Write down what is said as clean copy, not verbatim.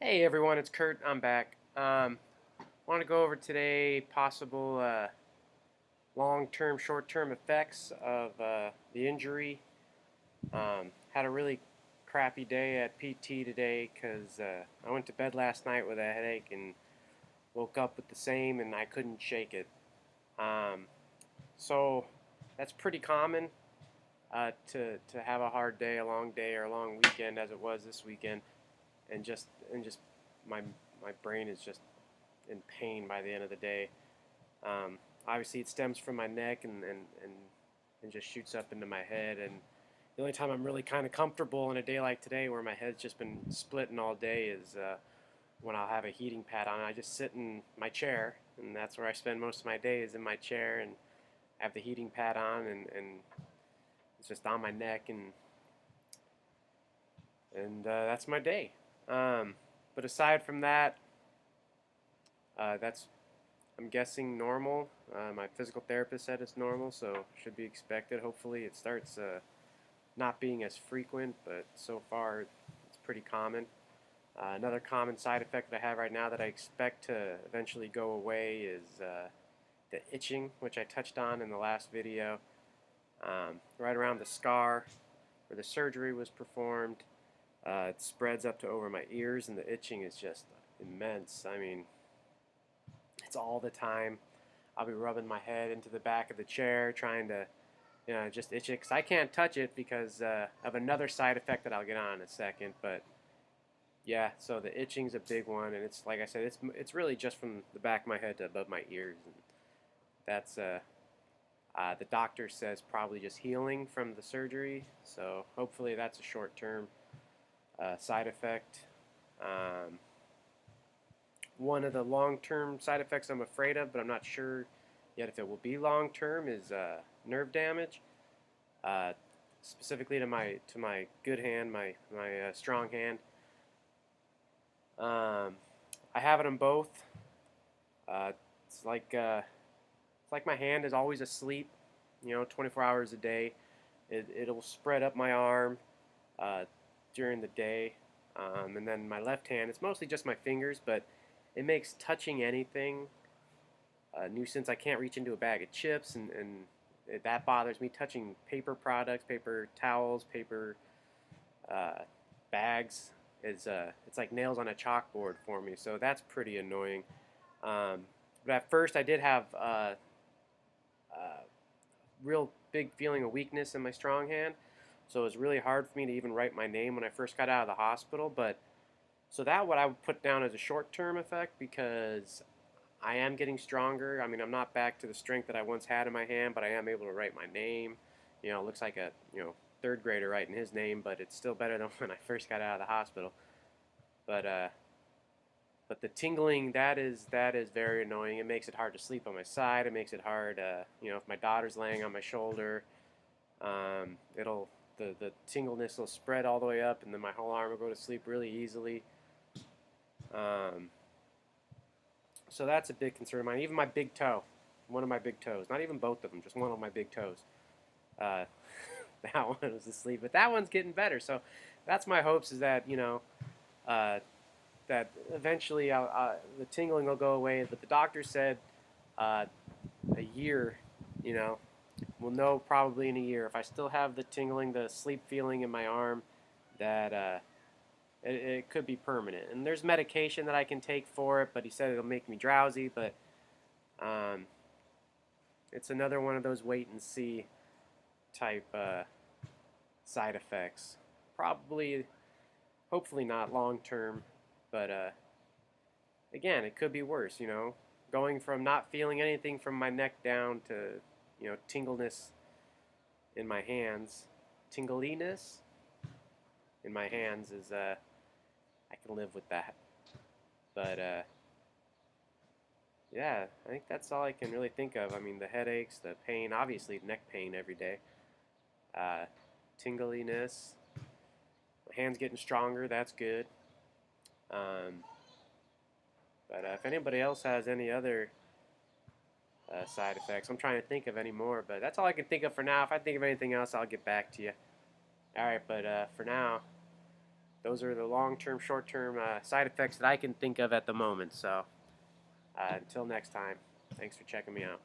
Hey everyone, it's Kurt. I'm back. Want to go over today possible long-term, short-term effects of the injury. Had a really crappy day at PT today because I went to bed last night with a headache and woke up with the same, and I couldn't shake it. Um, so that's pretty common to have a hard day, a long day, or a long weekend as it was this weekend, and just my my brain is just in pain by the end of the day. Um, Obviously, it stems from my neck and just shoots up into my head. And the only time I'm really kind of comfortable in a day like today, where my head's just been splitting all day, is when I'll have a heating pad on. I just sit in my chair, and that's where I spend most of my day is in my chair, and I have the heating pad on, and it's just on my neck, and that's my day. But aside from that, that's I'm guessing normal. My physical therapist said it's normal, so should be expected. Hopefully, it starts not being as frequent, but so far it's pretty common. Another common side effect that I have right now that I expect to eventually go away is the itching, which I touched on in the last video. Right around the scar where the surgery was performed, it spreads up to over my ears, and the itching is just immense. I mean, it's all the time. I'll be rubbing my head into the back of the chair, trying to, just itch it, because I can't touch it because of another side effect that I'll get on in a second. But yeah, so the itching's a big one, and it's like I said, it's really just from the back of my head to above my ears, and that's the doctor says probably just healing from the surgery. So hopefully that's a short-term side effect. Um, One of the long-term side effects I'm afraid of, but I'm not sure yet if it will be long-term, is nerve damage, uh, specifically to my good hand, my strong hand. I have it on both. Uh, it's like uh, it's like my hand is always asleep, 24 hours a day. It'll spread up my arm uh, during the day, and then my left hand. It's mostly just my fingers, but it makes touching anything a nuisance. I can't reach into a bag of chips, and that bothers me. Touching paper products, paper towels, paper uh, bags is it's like nails on a chalkboard for me. So that's pretty annoying. Um, but at first, I did have real big feeling of weakness in my strong hand, so it was really hard for me to even write my name when I first got out of the hospital. But so that what I would put down as a short-term effect, because I am getting stronger. I mean, I'm not back to the strength that I once had in my hand, but I am able to write my name. It looks like a third grader writing his name, but it's still better than when I first got out of the hospital. But but the tingling, that is very annoying. It makes it hard to sleep on my side. It makes it hard, if my daughter's laying on my shoulder, it'll the tingleness will spread all the way up, and then my whole arm will go to sleep really easily. Um, So that's a big concern of mine. Even my big toe, one of my big toes, not even both of them, just one of my big toes. Uh, that one was asleep, but that one's getting better. So that's my hopes, is that uh, that eventually the tingling will go away. But the doctor said uh, a year. You know, we'll know probably in a year if I still have the tingling, the sleep feeling in my arm, that it could be permanent. And there's medication that I can take for it, but he said it'll make me drowsy. But um, it's another one of those wait and see type side effects. Probably, hopefully not long term, but again, it could be worse. Going from not feeling anything from my neck down to tingleness in my hands, tingliness in my hands is I can live with that. But yeah, I think that's all I can really think of. I mean, the headaches, the pain, obviously neck pain every day, uh, tingliness, my hands getting stronger. That's good. Um, but if anybody else has any other side effects, I'm trying to think of any more. But that's all I can think of for now. If I think of anything else, I'll get back to you. All right, but for now, those are the long-term, short-term side effects that I can think of at the moment. So until next time, thanks for checking me out.